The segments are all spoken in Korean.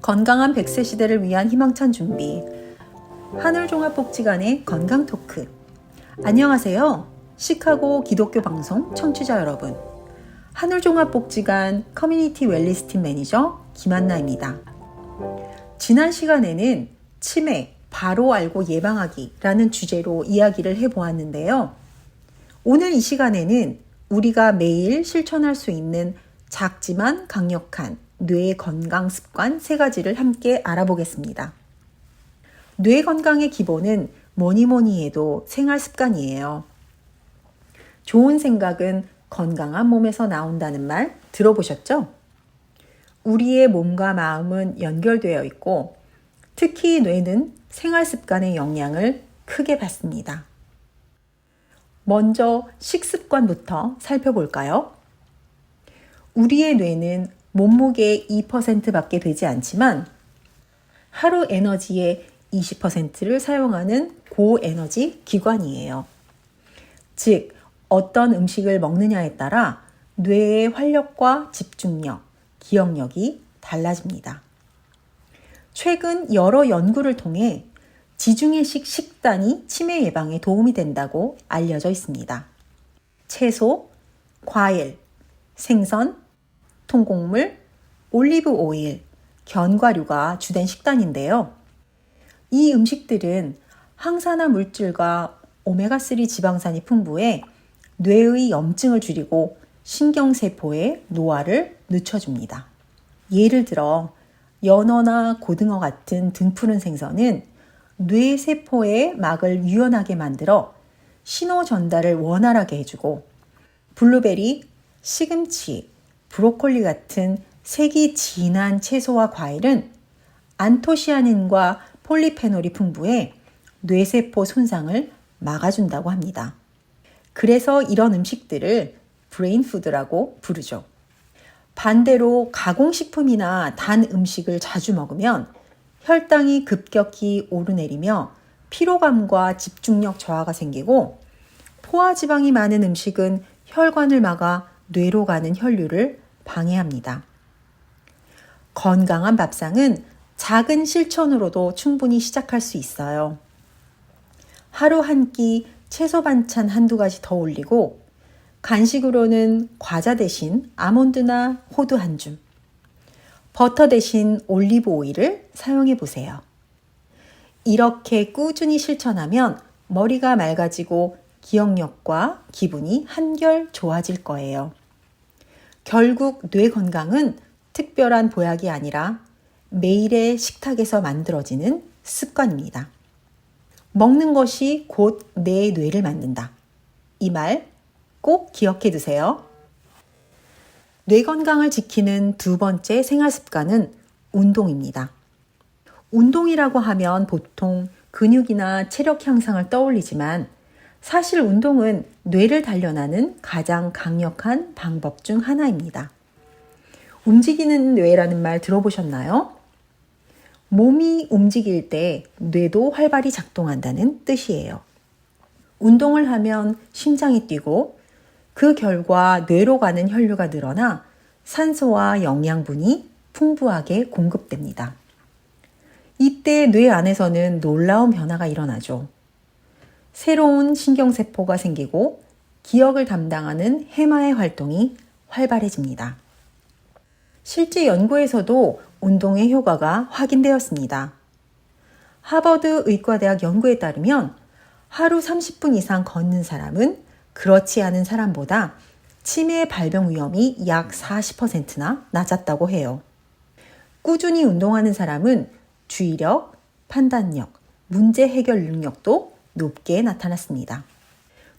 건강한 100세 시대를 위한 희망찬 준비. 하늘종합복지관의 건강 토크. 안녕하세요. 시카고 기독교 방송 청취자 여러분. 하늘종합복지관 커뮤니티 웰리스팀 매니저 김한나입니다. 지난 시간에는 치매, 바로 알고 예방하기라는 주제로 이야기를 해보았는데요. 오늘 이 시간에는 우리가 매일 실천할 수 있는 작지만 강력한 뇌 건강 습관 3가지를 함께 알아보겠습니다. 뇌 건강의 기본은 뭐니 해도 생활 습관이에요. 좋은 생각은 건강한 몸에서 나온다는 말 들어보셨죠? 우리의 몸과 마음은 연결되어 있고 특히 뇌는 생활 습관의 영향을 크게 받습니다. 먼저 식습관부터 살펴볼까요? 우리의 뇌는 몸무게의 2%밖에 되지 않지만 하루 에너지의 20%를 사용하는 고에너지 기관이에요. 즉, 어떤 음식을 먹느냐에 따라 뇌의 활력과 집중력, 기억력이 달라집니다. 최근 여러 연구를 통해 지중해식 식단이 치매 예방에 도움이 된다고 알려져 있습니다. 채소, 과일, 생선, 통곡물, 올리브 오일, 견과류가 주된 식단인데요. 이 음식들은 항산화 물질과 오메가3 지방산이 풍부해 뇌의 염증을 줄이고 신경세포의 노화를 늦춰줍니다. 예를 들어 연어나 고등어 같은 등푸른 생선은 뇌세포의 막을 유연하게 만들어 신호 전달을 원활하게 해주고 블루베리, 시금치, 브로콜리 같은 색이 진한 채소와 과일은 안토시아닌과 폴리페놀이 풍부해 뇌세포 손상을 막아준다고 합니다. 그래서 이런 음식들을 브레인푸드라고 부르죠. 반대로 가공식품이나 단 음식을 자주 먹으면 혈당이 급격히 오르내리며 피로감과 집중력 저하가 생기고 포화지방이 많은 음식은 혈관을 막아 뇌로 가는 혈류를 방해합니다. 건강한 밥상은 작은 실천으로도 충분히 시작할 수 있어요. 하루 한 끼 채소 반찬 한두 가지 더 올리고 간식으로는 과자 대신 아몬드나 호두 한 줌, 버터 대신 올리브 오일을 사용해 보세요. 이렇게 꾸준히 실천하면 머리가 맑아지고 기억력과 기분이 한결 좋아질 거예요. 결국 뇌 건강은 특별한 보약이 아니라 매일의 식탁에서 만들어지는 습관입니다. 먹는 것이 곧 내 뇌를 만든다. 이 말 꼭 기억해 두세요. 뇌 건강을 지키는 2번째 생활 습관은 운동입니다. 운동이라고 하면 보통 근육이나 체력 향상을 떠올리지만 사실 운동은 뇌를 단련하는 가장 강력한 방법 중 하나입니다. 움직이는 뇌라는 말 들어보셨나요? 몸이 움직일 때 뇌도 활발히 작동한다는 뜻이에요. 운동을 하면 심장이 뛰고 그 결과 뇌로 가는 혈류가 늘어나 산소와 영양분이 풍부하게 공급됩니다. 이때 뇌 안에서는 놀라운 변화가 일어나죠. 새로운 신경세포가 생기고 기억을 담당하는 해마의 활동이 활발해집니다. 실제 연구에서도 운동의 효과가 확인되었습니다. 하버드 의과대학 연구에 따르면 하루 30분 이상 걷는 사람은 그렇지 않은 사람보다 치매 발병 위험이 약 40%나 낮았다고 해요. 꾸준히 운동하는 사람은 주의력, 판단력, 문제 해결 능력도 높게 나타났습니다.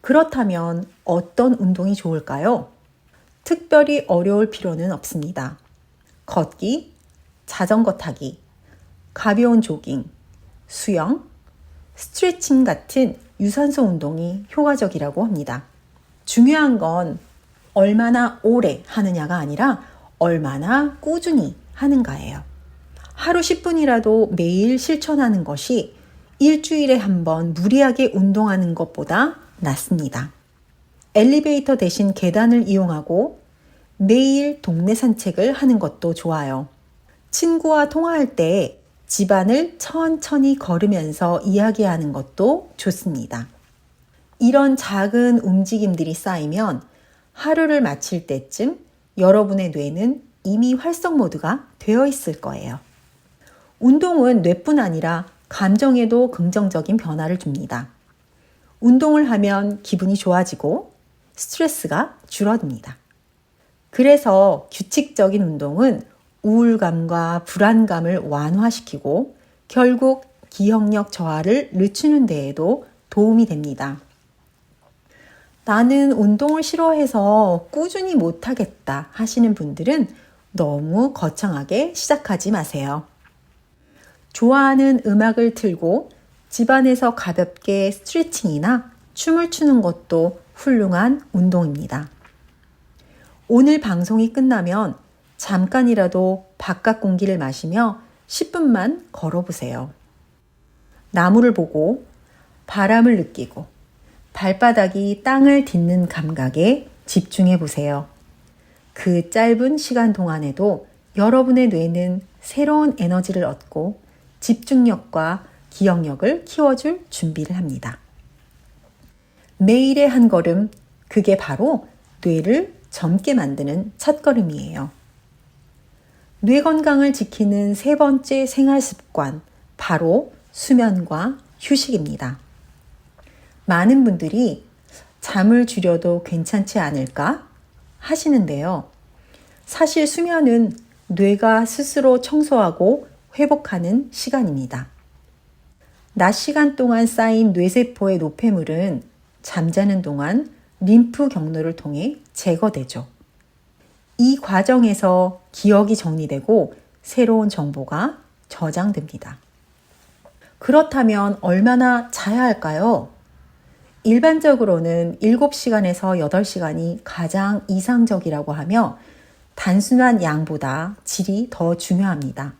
그렇다면 어떤 운동이 좋을까요? 특별히 어려울 필요는 없습니다. 걷기, 자전거 타기, 가벼운 조깅, 수영, 스트레칭 같은 유산소 운동이 효과적이라고 합니다. 중요한 건 얼마나 오래 하느냐가 아니라 얼마나 꾸준히 하는가예요. 하루 10분이라도 매일 실천하는 것이 일주일에 한 번 무리하게 운동하는 것보다 낫습니다. 엘리베이터 대신 계단을 이용하고 매일 동네 산책을 하는 것도 좋아요. 친구와 통화할 때 집안을 천천히 걸으면서 이야기하는 것도 좋습니다. 이런 작은 움직임들이 쌓이면 하루를 마칠 때쯤 여러분의 뇌는 이미 활성 모드가 되어 있을 거예요. 운동은 뇌뿐 아니라 감정에도 긍정적인 변화를 줍니다. 운동을 하면 기분이 좋아지고 스트레스가 줄어듭니다. 그래서 규칙적인 운동은 우울감과 불안감을 완화시키고 결국 기억력 저하를 늦추는 데에도 도움이 됩니다. 나는 운동을 싫어해서 꾸준히 못하겠다 하시는 분들은 너무 거창하게 시작하지 마세요. 좋아하는 음악을 틀고 집안에서 가볍게 스트레칭이나 춤을 추는 것도 훌륭한 운동입니다. 오늘 방송이 끝나면 잠깐이라도 바깥 공기를 마시며 10분만 걸어보세요. 나무를 보고 바람을 느끼고 발바닥이 땅을 딛는 감각에 집중해 보세요. 그 짧은 시간 동안에도 여러분의 뇌는 새로운 에너지를 얻고 집중력과 기억력을 키워줄 준비를 합니다. 매일의 한 걸음, 그게 바로 뇌를 젊게 만드는 첫걸음이에요. 뇌 건강을 지키는 세 번째 생활 습관, 바로 수면과 휴식입니다. 많은 분들이 잠을 줄여도 괜찮지 않을까 하시는데요. 사실 수면은 뇌가 스스로 청소하고 회복하는 시간입니다. 낮 시간 동안 쌓인 뇌세포의 노폐물은 잠자는 동안 림프 경로를 통해 제거되죠. 이 과정에서 기억이 정리되고 새로운 정보가 저장됩니다. 그렇다면 얼마나 자야 할까요? 일반적으로는 7시간에서 8시간이 가장 이상적이라고 하며 단순한 양보다 질이 더 중요합니다.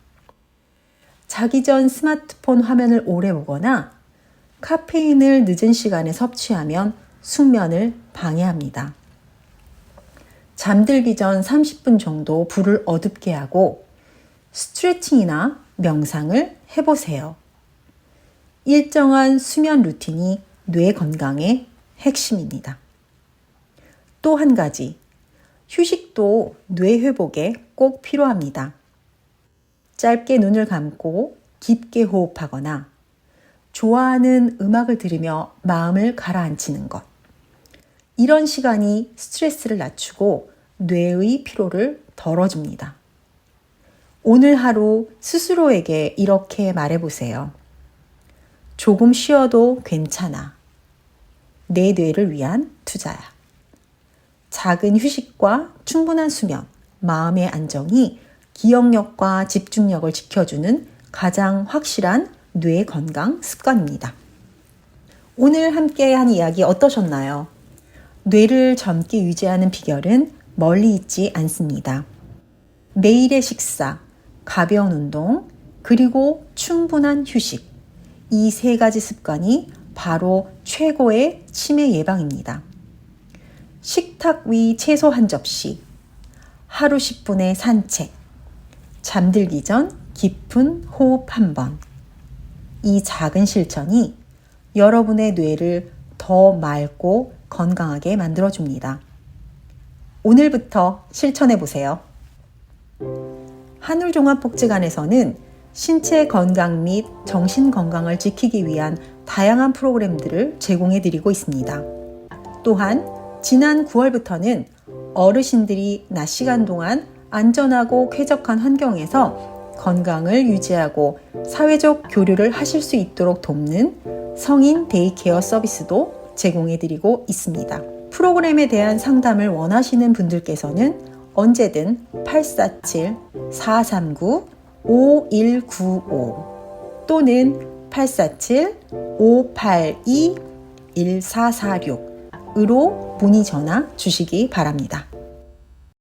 자기 전 스마트폰 화면을 오래 보거나 카페인을 늦은 시간에 섭취하면 숙면을 방해합니다. 잠들기 전 30분 정도 불을 어둡게 하고 스트레칭이나 명상을 해보세요. 일정한 수면 루틴이 뇌 건강의 핵심입니다. 또 한 가지, 휴식도 뇌 회복에 꼭 필요합니다. 짧게 눈을 감고 깊게 호흡하거나 좋아하는 음악을 들으며 마음을 가라앉히는 것. 이런 시간이 스트레스를 낮추고 뇌의 피로를 덜어줍니다. 오늘 하루 스스로에게 이렇게 말해보세요. 조금 쉬어도 괜찮아. 내 뇌를 위한 투자야. 작은 휴식과 충분한 수면, 마음의 안정이 기억력과 집중력을 지켜주는 가장 확실한 뇌 건강 습관입니다. 오늘 함께 한 이야기 어떠셨나요? 뇌를 젊게 유지하는 비결은 멀리 있지 않습니다. 매일의 식사, 가벼운 운동, 그리고 충분한 휴식. 이 세 가지 습관이 바로 최고의 치매 예방입니다. 식탁 위 채소 한 접시, 하루 10분의 산책, 잠들기 전 깊은 호흡 한 번. 이 작은 실천이 여러분의 뇌를 더 맑고 건강하게 만들어줍니다. 오늘부터 실천해보세요. 한울종합복지관에서는 신체 건강 및 정신 건강을 지키기 위한 다양한 프로그램들을 제공해드리고 있습니다. 또한 지난 9월부터는 어르신들이 낮 시간 동안 안전하고 쾌적한 환경에서 건강을 유지하고 사회적 교류를 하실 수 있도록 돕는 성인 데이케어 서비스도 제공해드리고 있습니다. 프로그램에 대한 상담을 원하시는 분들께서는 언제든 847-439-5195 또는 847-582-1446으로 문의 전화 주시기 바랍니다.